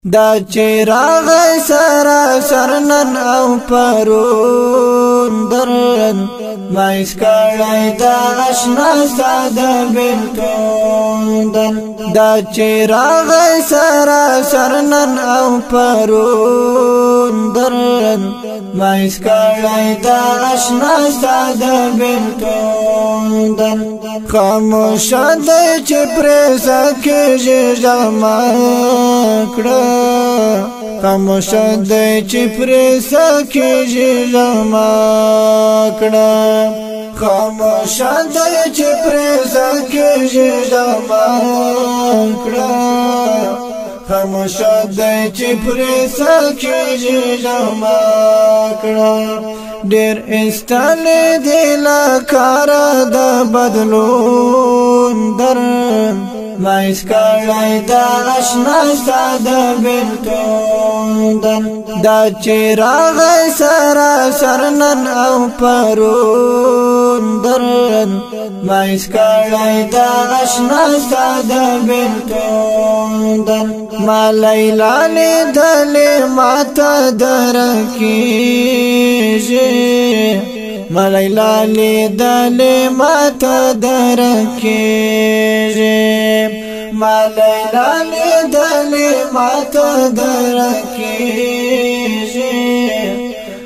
دا چراغ سرا سرنن او پرون درن مایس کړای دا آشنا ساده بلتون دا چراغ سرا سرنن او پرون درن مایس کړای دا آشنا ساده بلتون خاموش د چپره سکه جما کړه خاموش د چپره سکه جما کړه خاموش د چپره سکه جما کړه خاموش د چپره سکه جما کړه ډېر استل دل کار د بدلون در مایس کړای دا آشنا ساده بلتون دا چراغ سرا سرنن او پرون درن مایس کړای دا آشنا ساده بلتون ما لیلا لیدل ماته درکیږي ما لیلا لیدل ماته درکیږي ما لیلا لیدل ماته درکیږي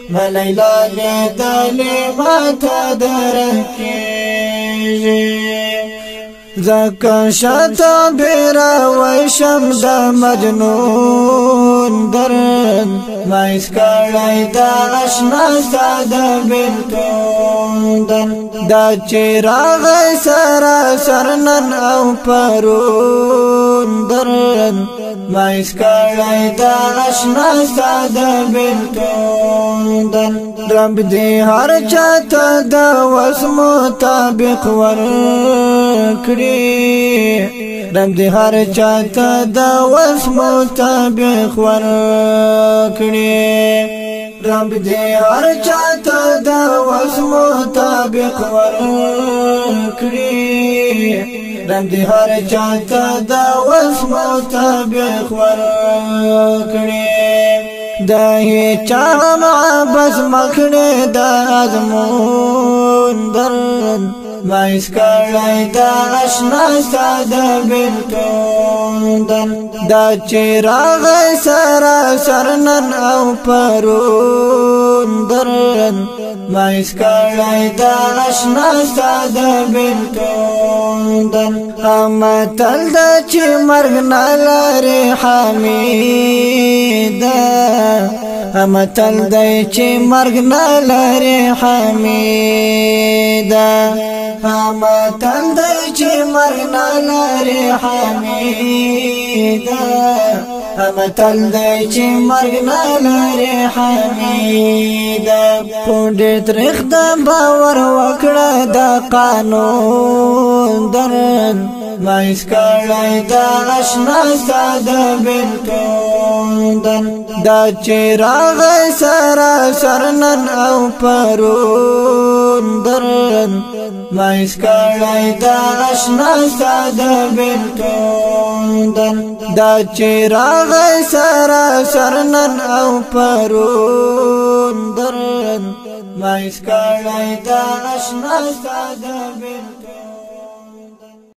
ما لیلا لیدل ماته درکیږي زکه شتا بیرا وشم د مجنون درن مایس کړای دا آشنا ساده بلتون دا چراغ سرا سرنن او پرون درن مایس کړای دا آشنا ساده بلتون رب دې هر چاته د وس مطابق ورکړي رب دې هر چاته د وس مطابق ورکړي رب دې هر چاته د وس مطابق ورکړي رب دې هر چاته د وس مطابق ورکړي دا هیچا بس مخنه دا ازمون درن مایس کړای دا آشنا ساده بلتون دا چراغ سرا سرنن او پرون درن مایس کړای دا آشنا ساده بلتون امتل د چې مرګ نه لري حمیدا امتل د چې مرګ نه لري حمیدا امتل د چې مرګ نه لري حمیدا امتل د چې مرګ نه لري حمیدا پوندې ترخ د باور وکړه د قانون درن مایس کړای دا آشنا ساده بلتون دا چراغ سرا سرنن او پرون درن مایس کړای دا آشنا ساده بلتون دا چراغ سرا سرنن او پرون درن مایس کړای دا آشنا ساده بلتون